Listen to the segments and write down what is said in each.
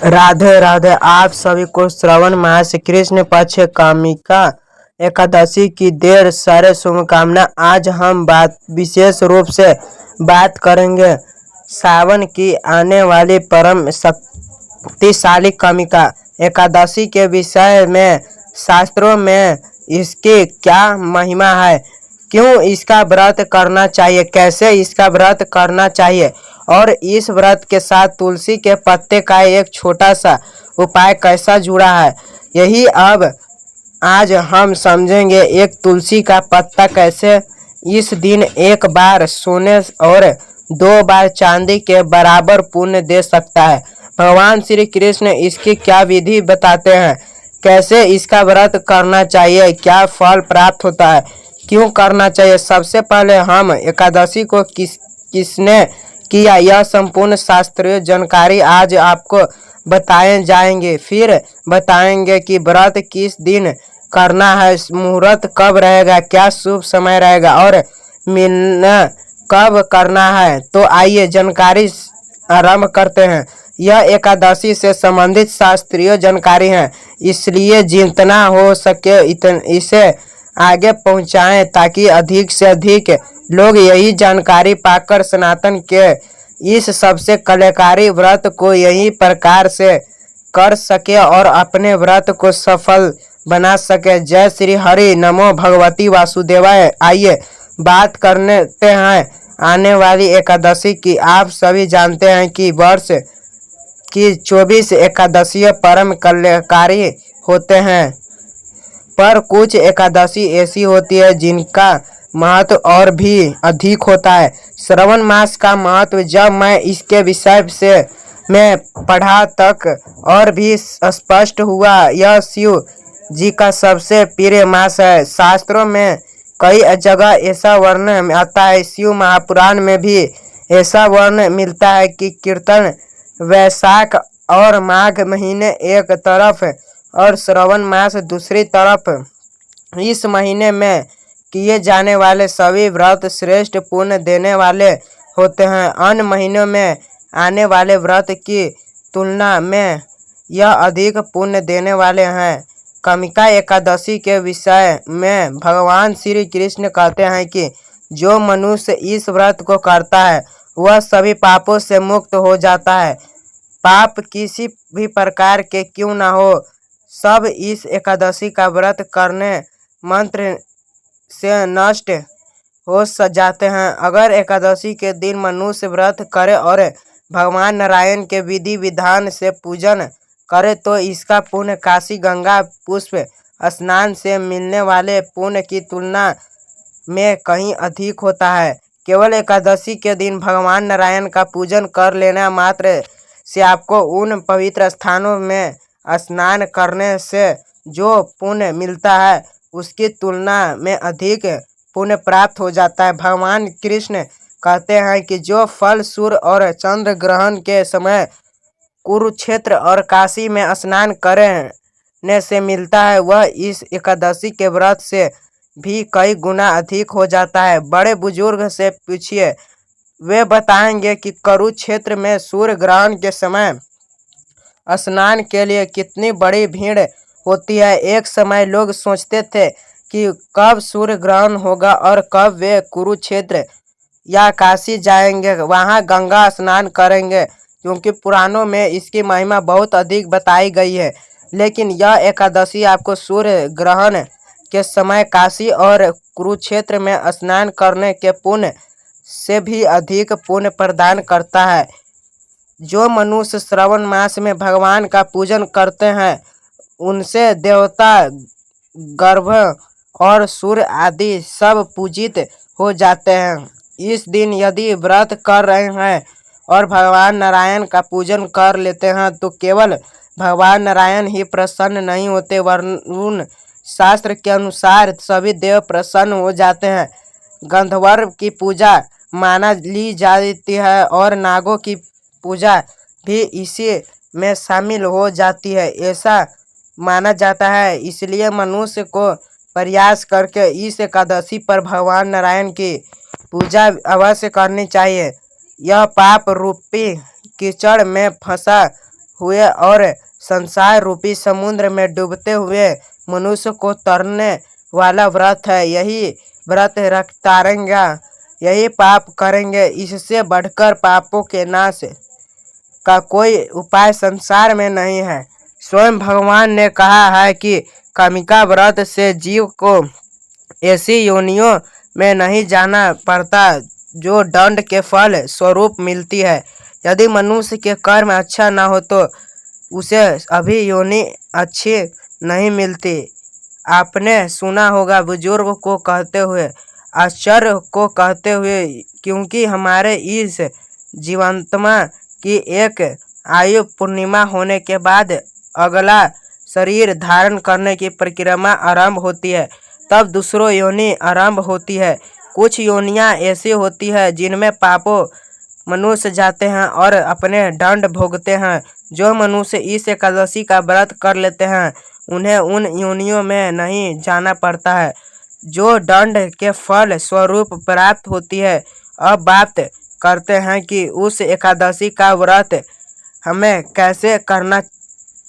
राधे राधे। आप सभी को श्रावण मास कृष्ण पक्ष कामिका एकादशी की ढेर सारे शुभकामना। आज हम विशेष रूप से बात करेंगे सावन की आने वाली परम शक्तिशाली कामिका एकादशी के विषय में। शास्त्रों में इसकी क्या महिमा है, क्यों इसका व्रत करना चाहिए, कैसे इसका व्रत करना चाहिए और इस व्रत के साथ तुलसी के पत्ते का एक छोटा सा उपाय कैसा जुड़ा है, यही अब आज हम समझेंगे। एक तुलसी का पत्ता कैसे इस दिन एक बार सोने और 2 बार चांदी के बराबर पुण्य दे सकता है। भगवान श्री कृष्ण इसकी क्या विधि बताते हैं, कैसे इसका व्रत करना चाहिए, क्या फल प्राप्त होता है, क्यों करना चाहिए। सबसे पहले हम एकादशी को किसने किया, यह संपूर्ण शास्त्रीय जानकारी आज आपको बताए जाएंगे। फिर बताएंगे कि व्रत किस दिन करना है, मुहूर्त कब रहेगा, क्या शुभ समय रहेगा और मिलना कब करना है। तो आइए जानकारी आरंभ करते हैं। यह एकादशी से संबंधित शास्त्रीय जानकारी है, इसलिए जितना हो सके इसे आगे पहुंचाएं ताकि अधिक से अधिक लोग यही जानकारी पाकर सनातन के इस सबसे कल्याणकारी व्रत को यही प्रकार से कर सके और अपने व्रत को सफल बना सके। जय श्री हरि, नमो भगवती वासुदेवाय। आइए बात करते हैं आने वाली एकादशी की। आप सभी जानते हैं कि वर्ष की 24 एकादशियां परम कल्याणकारी होते हैं, पर कुछ एकादशी ऐसी होती है जिनका महत्व और भी अधिक होता है। श्रावण मास का महत्व जब मैं इसके विषय से मैं पढ़ा तक और भी स्पष्ट हुआ। यह शिव जी का सबसे प्रिय मास है। शास्त्रों में कई जगह ऐसा वर्णन आता है, शिव महापुराण में भी ऐसा वर्णन मिलता है कि कीर्तन वैशाख और माघ महीने एक तरफ और श्रावण मास दूसरी तरफ। इस महीने में किए जाने वाले सभी व्रत श्रेष्ठ पुण्य देने वाले होते हैं। अन्य महीनों में आने वाले व्रत की तुलना में यह अधिक पुण्य देने वाले हैं। कामिका एकादशी के विषय में भगवान श्री कृष्ण कहते हैं कि जो मनुष्य इस व्रत को करता है वह सभी पापों से मुक्त हो जाता है। पाप किसी भी प्रकार के क्यों ना हो, सब इस एकादशी का व्रत करने मंत्र से नष्ट हो जाते हैं। अगर एकादशी के दिन मनुष्य व्रत करे और भगवान नारायण के विधि विधान से पूजन करे तो इसका पुण्य काशी गंगा पुष्प स्नान से मिलने वाले पुण्य की तुलना में कहीं अधिक होता है। केवल एकादशी के दिन भगवान नारायण का पूजन कर लेना मात्र से आपको उन पवित्र स्थानों में स्नान करने से जो पुण्य मिलता है उसकी तुलना में अधिक पुण्य प्राप्त हो जाता है। भगवान कृष्ण कहते हैं कि जो फल सूर्य और चंद्र ग्रहण के समय कुरुक्षेत्र और काशी में स्नान करने से मिलता है वह इस एकादशी के व्रत से भी कई गुना अधिक हो जाता है। बड़े बुजुर्ग से पूछिए, वे बताएंगे कि कुरुक्षेत्र में सूर्य ग्रहण के समय स्नान के लिए कितनी बड़ी भीड़ होती है। एक समय लोग सोचते थे कि कब सूर्य ग्रहण होगा और कब वे कुरुक्षेत्र या काशी जाएंगे, वहां गंगा स्नान करेंगे, क्योंकि पुराणों में इसकी महिमा बहुत अधिक बताई गई है। लेकिन यह एकादशी आपको सूर्य ग्रहण के समय काशी और कुरुक्षेत्र में स्नान करने के पुण्य से भी अधिक पुण्य प्रदान करता है। जो मनुष्य श्रावण मास में भगवान का पूजन करते हैं उनसे देवता, गर्भ और सूर्य आदि सब पूजित हो जाते हैं। इस दिन यदि व्रत कर रहे हैं और भगवान नारायण का पूजन कर लेते हैं तो केवल भगवान नारायण ही प्रसन्न नहीं होते वरन शास्त्र के अनुसार सभी देव प्रसन्न हो जाते हैं। गंधर्व की पूजा माना ली जाती है और नागों की पूजा भी इसी में शामिल हो जाती है, ऐसा माना जाता है। इसलिए मनुष्य को प्रयास करके इस एकादशी पर भगवान नारायण की पूजा अवश्य करनी चाहिए। यह पाप रूपी कीचड़ में फंसा हुए और संसार रूपी समुद्र में डूबते हुए मनुष्य को तरने वाला व्रत है। यही व्रत रखतारेंगे, यही पाप करेंगे। इससे बढ़कर पापों के नाश का कोई उपाय संसार में नहीं है। स्वयं भगवान ने कहा है कि कामिका व्रत से जीव को ऐसी योनियों में नहीं जाना पड़ता जो दंड के फल स्वरूप मिलती है। यदि मनुष्य के कर्म अच्छा न हो तो उसे अभी योनि अच्छी नहीं मिलती। आपने सुना होगा बुजुर्ग को कहते हुए, आश्चर्य को कहते हुए, क्योंकि हमारे इस जीवात्मा की एक आयु पूर्णिमा होने के बाद अगला शरीर धारण करने की प्रक्रिया आरंभ होती है, तब दूसरों योनि आरंभ होती है। कुछ योनियां ऐसी होती है जिनमें पापों मनुष्य जाते हैं और अपने दंड भोगते हैं। जो मनुष्य इस एकादशी का व्रत कर लेते हैं उन्हें उन योनियों में नहीं जाना पड़ता है जो दंड के फल स्वरूप प्राप्त होती है। अब बात करते हैं कि उस एकादशी का व्रत हमें कैसे करना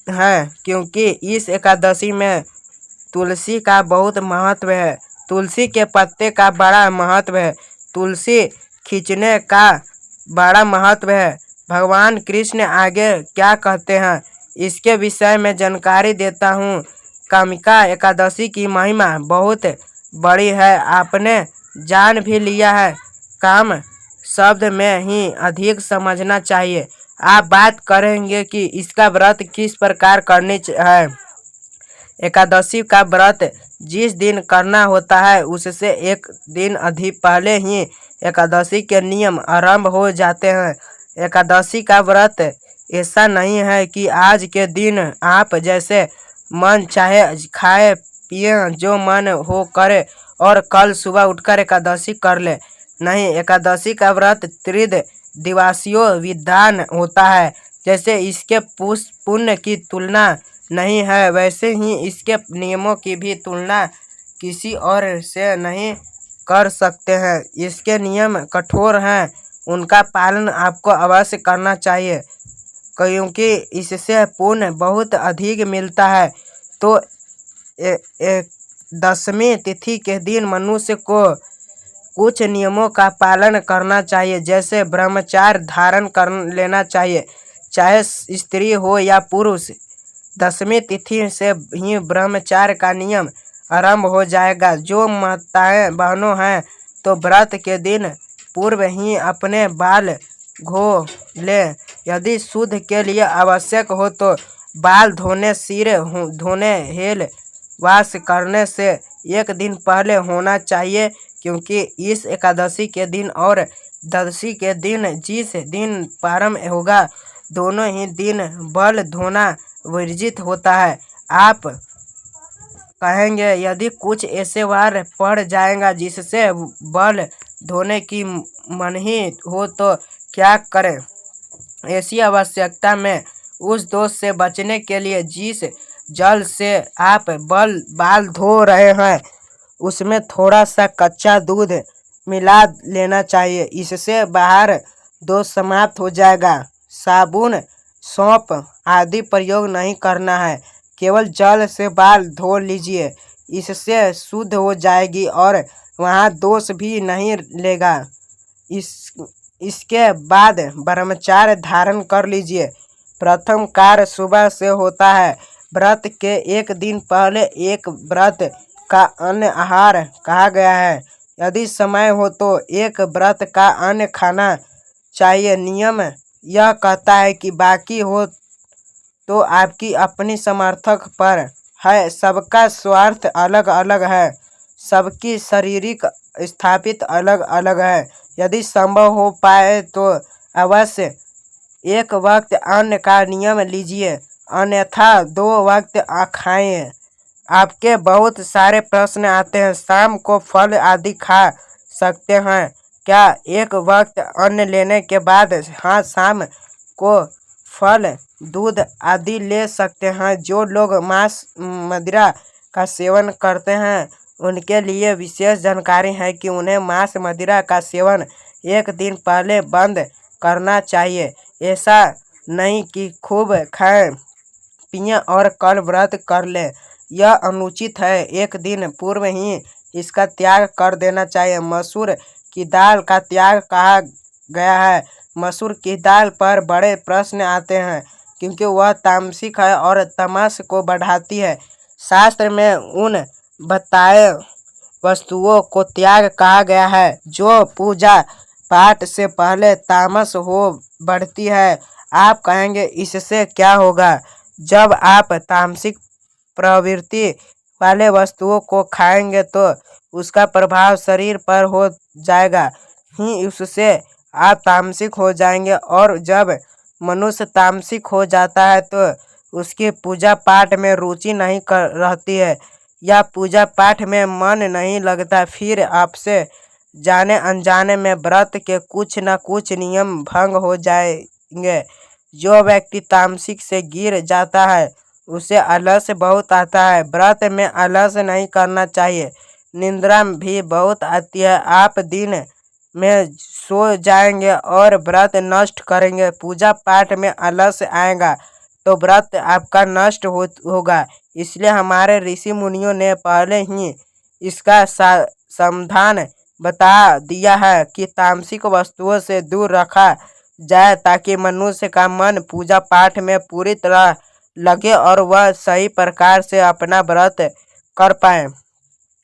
है, क्योंकि इस एकादशी में तुलसी का बहुत महत्व है। तुलसी के पत्ते का बड़ा महत्व है। तुलसी खींचने का बड़ा महत्व है। भगवान कृष्ण आगे क्या कहते हैं इसके विषय में जानकारी देता हूँ। कामिका एकादशी की महिमा बहुत बड़ी है, आपने जान भी लिया है। काम शब्द में ही अधिक समझना चाहिए। आप बात करेंगे कि इसका व्रत किस प्रकार करनी है। एकादशी का व्रत जिस दिन करना होता है उससे एक दिन अधिक पहले ही एकादशी के नियम आरंभ हो जाते हैं। एकादशी का व्रत ऐसा नहीं है कि आज के दिन आप जैसे मन चाहे खाए पिए, जो मन हो करे और कल सुबह उठकर एकादशी कर ले। नहीं, एकादशी का व्रत त्रिदिवसीय विधान होता है। जैसे इसके पुण्य की तुलना नहीं है, वैसे ही इसके नियमों की भी तुलना किसी और से नहीं कर सकते हैं। इसके नियम कठोर हैं, उनका पालन आपको अवश्य करना चाहिए, क्योंकि इससे पुण्य बहुत अधिक मिलता है। तो 10वीं तिथि के दिन मनुष्य को कुछ नियमों का पालन करना चाहिए, जैसे ब्रह्मचार्य धारण कर लेना चाहिए, चाहे स्त्री हो या पुरुष। 10वीं तिथि से ही ब्रह्मचार्य का नियम आरंभ हो जाएगा। जो माताएं बहनों हैं तो व्रत के दिन पूर्व ही अपने बाल धो ले। यदि शुद्ध के लिए आवश्यक हो तो बाल धोने, सिर धोने, हेल वाश करने से एक दिन पहले होना चाहिए, क्योंकि इस एकादशी के दिन और द्वादशी के दिन जिस दिन प्रारंभ होगा दोनों ही दिन बाल धोना वर्जित होता है। आप कहेंगे यदि कुछ ऐसे वार पड़ जाएगा जिससे बाल धोने की मनाही हो तो क्या करें। ऐसी आवश्यकता में उस दोष से बचने के लिए जिस जल से आप बाल धो रहे हैं उसमें थोड़ा सा कच्चा दूध मिला लेना चाहिए। इससे बाहर दोष समाप्त हो जाएगा। साबुन, सौंफ आदि प्रयोग नहीं करना है, केवल जल से बाल धो लीजिए, इससे शुद्ध हो जाएगी और वहाँ दोष भी नहीं लेगा। इसके बाद ब्रह्मचार्य धारण कर लीजिए। प्रथम कार्य सुबह से होता है। व्रत के एक दिन पहले एक व्रत का अन्न आहार कहा गया है। यदि समय हो तो एक व्रत का अन्न खाना चाहिए। नियम यह कहता है कि बाकी हो तो आपकी अपनी समर्थक पर है। सबका स्वार्थ अलग अलग है, सबकी शारीरिक स्थापित अलग अलग है। यदि संभव हो पाए तो अवश्य एक वक्त अन्न का नियम लीजिए, अन्यथा 2 वक्त खाएं। आपके बहुत सारे प्रश्न आते हैं, शाम को फल आदि खा सकते हैं क्या? एक वक्त अन्न लेने के बाद हाँ, शाम को फल, दूध आदि ले सकते हैं। जो लोग मांस मदिरा का सेवन करते हैं उनके लिए विशेष जानकारी है कि उन्हें मांस मदिरा का सेवन एक दिन पहले बंद करना चाहिए। ऐसा नहीं कि खूब खाएं पिएं और कल व्रत कर लें। यह अनुचित है। एक दिन पूर्व ही इसका त्याग कर देना चाहिए। मसूर की दाल का त्याग कहा गया है। मसूर की दाल पर बड़े प्रश्न आते हैं क्योंकि वह तामसिक है और तमस को बढ़ाती है। शास्त्र में उन बताए वस्तुओं को त्याग कहा गया है जो पूजा पाठ से पहले तामस हो बढ़ती है। आप कहेंगे इससे क्या होगा? जब आप तामसिक प्रवृत्ति वाले वस्तुओं को खाएंगे तो उसका प्रभाव शरीर पर हो जाएगा ही उससे आप तामसिक हो जाएंगे। और जब मनुष्य तामसिक हो जाता है तो उसकी पूजा पाठ में रुचि नहीं रहती है या पूजा पाठ में मन नहीं लगता। फिर आपसे जाने अनजाने में व्रत के कुछ न कुछ नियम भंग हो जाएंगे। जो व्यक्ति तामसिक से गिर जाता है उसे आलस्य बहुत आता है। व्रत में आलस्य नहीं करना चाहिए। निद्रा भी बहुत आती है। आप दिन में सो जाएंगे और व्रत नष्ट करेंगे। पूजा पाठ में आलस्य आएगा तो व्रत आपका नष्ट होगा। इसलिए हमारे ऋषि मुनियों ने पहले ही इसका समाधान बता दिया है कि तामसिक वस्तुओं से दूर रखा जाए ताकि मनुष्य का मन पूजा पाठ में पूरी तरह लगे और वह सही प्रकार से अपना व्रत कर पाए।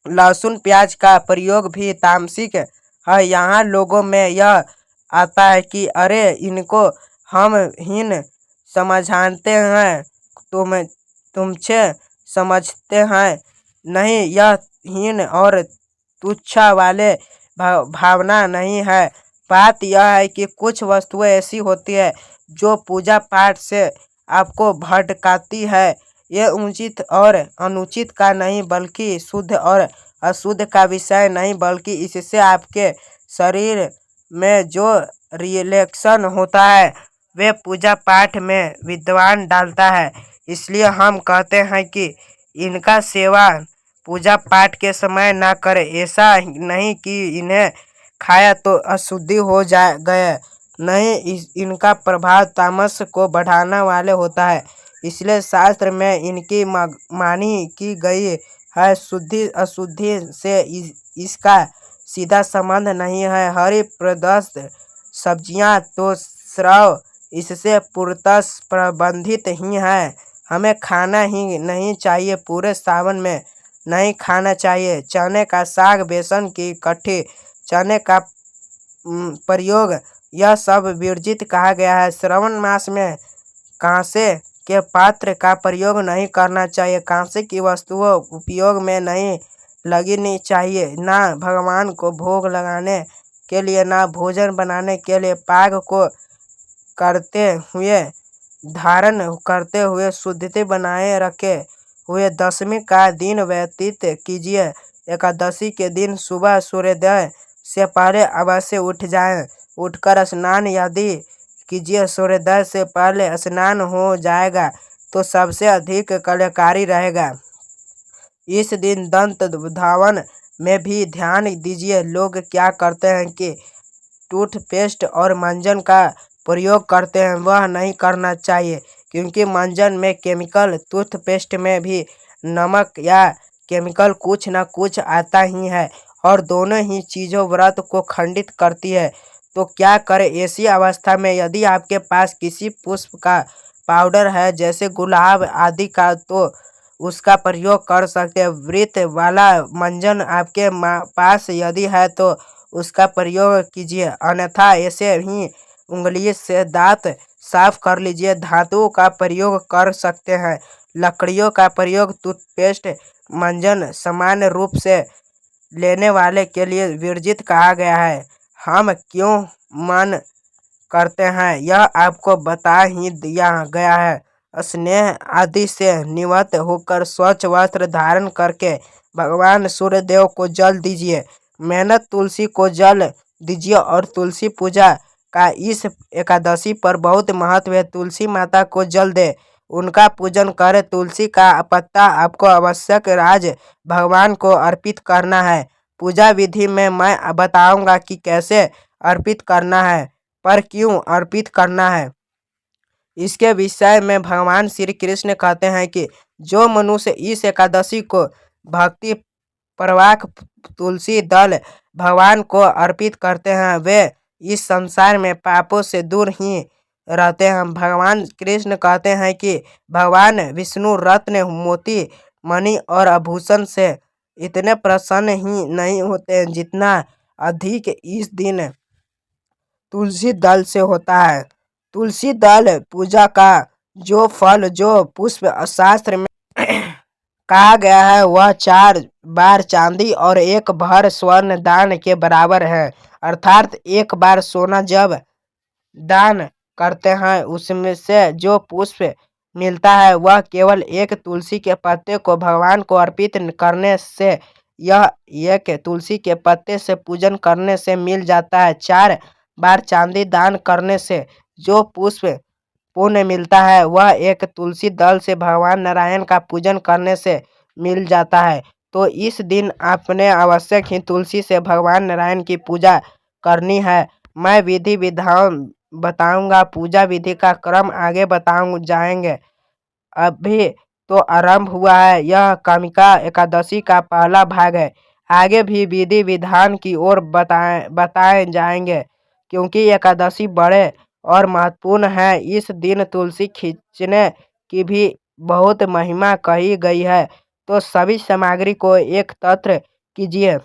लहसुन प्याज का प्रयोग भी तामसिक है। यहाँ लोगों में यह आता है कि अरे इनको हम हीन समझते हैं, तुमसे समझते हैं नहीं। यह हीन और तुच्छा वाले भावना नहीं है। बात यह है कि कुछ वस्तुएं ऐसी होती है जो पूजा पाठ से आपको भटकाती है। ये उचित और अनुचित का नहीं बल्कि शुद्ध और अशुद्ध का विषय नहीं, बल्कि इससे आपके शरीर में जो रिएक्शन होता है वे पूजा पाठ में विद्वान डालता है। इसलिए हम कहते हैं कि इनका सेवन पूजा पाठ के समय ना करें। ऐसा नहीं कि इन्हें खाया तो अशुद्धि हो गए, नहीं, इनका प्रभाव तामस को बढ़ाने वाले होता है। इसलिए शास्त्र में इनकी मानी की गई है। शुद्धि अशुद्धि से इसका सीधा संबंध नहीं है। हरि प्रदत्त सब्जियां तो श्रव इससे पूर्णतः प्रबंधित ही है। हमें खाना ही नहीं चाहिए। पूरे सावन में नहीं खाना चाहिए। चने का साग, बेसन की कट्ठी, चने का प्रयोग, यह सब वर्जित कहा गया है। श्रावण मास में कांसे के पात्र का प्रयोग नहीं करना चाहिए। कांसे की वस्तुओं उपयोग में नहीं लगनी चाहिए। ना भगवान को भोग लगाने के लिए, ना भोजन बनाने के लिए। पाग को करते हुए, धारण करते हुए शुद्धि बनाए रखे हुए दशमी का दिन व्यतीत कीजिए। एकादशी के दिन सुबह सूर्योदय से पहले अवश्य उठ जाएं। उठकर स्नान यदि कीजिए, सूर्योदय से पहले स्नान हो जाएगा तो सबसे अधिक कल्याणकारी रहेगा। इस दिन दंत धावन में भी ध्यान दीजिए। लोग क्या करते हैं कि टूथपेस्ट और मंजन का प्रयोग करते हैं, वह नहीं करना चाहिए क्योंकि मंजन में केमिकल, टूथपेस्ट में भी नमक या केमिकल कुछ न कुछ आता ही है और दोनों ही चीज़ों व्रत को खंडित करती है। तो क्या करें ऐसी अवस्था में? यदि आपके पास किसी पुष्प का पाउडर है जैसे गुलाब आदि का तो उसका प्रयोग कर सकते हैं। वृत्त वाला मंजन आपके पास यदि है तो उसका प्रयोग कीजिए, अन्यथा ऐसे ही उंगली से दांत साफ कर लीजिए। धातुओं का प्रयोग कर सकते हैं। लकड़ियों का प्रयोग टूथपेस्ट, मंजन सामान्य रूप से लेने वाले के लिए वर्जित कहा गया है। हम क्यों मन करते हैं यह आपको बता ही दिया गया है। स्नेह आदि से निवृत्त होकर स्वच्छ वस्त्र धारण करके भगवान सूर्यदेव को जल दीजिए। मेहनत तुलसी को जल दीजिए और तुलसी पूजा का इस एकादशी पर बहुत महत्व है। तुलसी माता को जल दे, उनका पूजन करें। तुलसी का पत्ता आपको आवश्यक राज भगवान को अर्पित करना है। पूजा विधि में मैं बताऊंगा कि कैसे अर्पित करना है, पर क्यों अर्पित करना है। इसके विषय में भगवान श्री कृष्ण कहते हैं कि जो मनुष्य इस एकादशी को भक्ति प्रवाक तुलसी दल भगवान को अर्पित करते हैं वे इस संसार में पापों से दूर ही रहते हैं। भगवान कृष्ण कहते हैं कि भगवान विष्णु रत्न मोती मणि और आभूषण से इतने प्रसन्न ही नहीं होते जितना अधिक इस दिन तुलसी दल से होता है। तुलसी दल पूजा का जो फल जो पुष्प शास्त्र में कहा गया है वह 4 बार चांदी और 1 भर स्वर्ण दान के बराबर है। अर्थात 1 बार सोना जब दान करते हैं उसमें से जो पुष्प मिलता है वह केवल एक तुलसी के पत्ते को भगवान को अर्पित करने से यह एक तुलसी के पत्ते से पूजन करने से मिल जाता है। 4 बार चांदी दान करने से जो पुष्प पुण्य मिलता है वह एक तुलसी दल से भगवान नारायण का पूजन करने से मिल जाता है। तो इस दिन आपने आवश्यक ही तुलसी से भगवान नारायण की पूजा करनी है। मैं विधि विधान बताऊंगा, पूजा विधि का क्रम आगे जाएंगे। अभी तो आरंभ हुआ है, यह कामिका एकादशी का पहला भाग है। आगे भी विधि विधान की ओर बताए जाएंगे क्योंकि एकादशी बड़े और महत्वपूर्ण है। इस दिन तुलसी खींचने की भी बहुत महिमा कही गई है। तो सभी सामग्री को एकत्र कीजिए।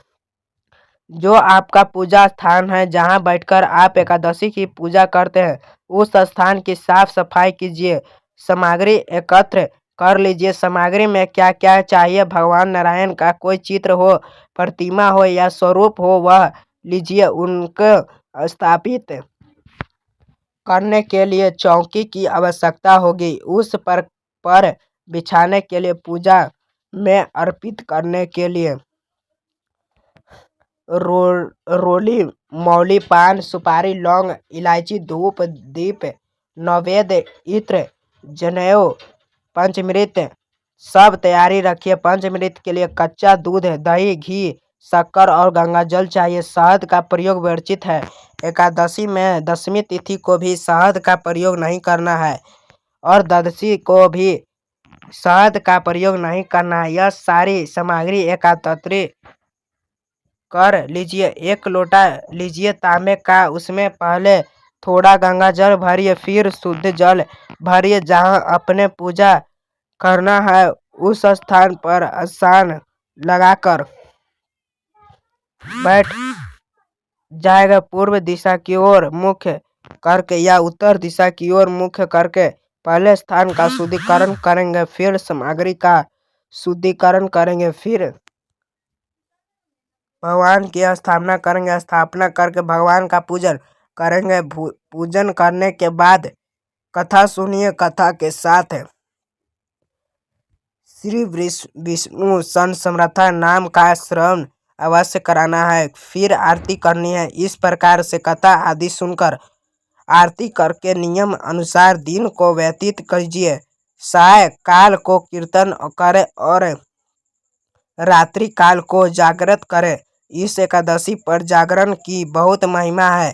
जो आपका पूजा स्थान है जहां बैठकर आप एकादशी की पूजा करते हैं उस स्थान की साफ सफाई कीजिए। सामग्री एकत्र कर लीजिए। सामग्री में क्या क्या चाहिए? भगवान नारायण का कोई चित्र हो, प्रतिमा हो या स्वरूप हो वह लीजिए। उनको स्थापित करने के लिए चौकी की आवश्यकता होगी। उस पर बिछाने के लिए, पूजा में अर्पित करने के लिए रोली, मौली, पान, सुपारी, लौंग, इलायची, धूप, दीप, नैवेद्य, इत्र, जनेऊ, पंचामृत सब तैयारी रखिए। पंचामृत के लिए कच्चा दूध, दही, घी, शक्कर और गंगाजल चाहिए। शहद का प्रयोग वर्जित है। एकादशी में दशमी तिथि को भी शहद का प्रयोग नहीं करना है और द्वादशी को भी शहद का प्रयोग नहीं करना है। यह सारी सामग्री एकत्रित कर लीजिए। 1 लोटा लीजिए तांबे का, उसमें पहले थोड़ा गंगाजल भरिए, फिर शुद्ध जल भरिए। जहाँ अपने पूजा करना है उस स्थान पर आसन लगाकर बैठ जाएगा। पूर्व दिशा की ओर मुख करके या उत्तर दिशा की ओर मुख करके पहले स्थान का शुद्धिकरण करेंगे, फिर सामग्री का शुद्धिकरण करेंगे, फिर भगवान की स्थापना करेंगे। स्थापना करके भगवान का पूजन करेंगे। पूजन करने के बाद कथा सुनिए। कथा के साथ श्री विष्णु सन समर्था नाम का श्रवण अवश्य कराना है। फिर आरती करनी है। इस प्रकार से कथा आदि सुनकर आरती करके नियम अनुसार दिन को व्यतीत कीजिए। साय काल को कीर्तन करें और रात्रि काल को जागृत करें। इस एकादशी पर जागरण की बहुत महिमा है।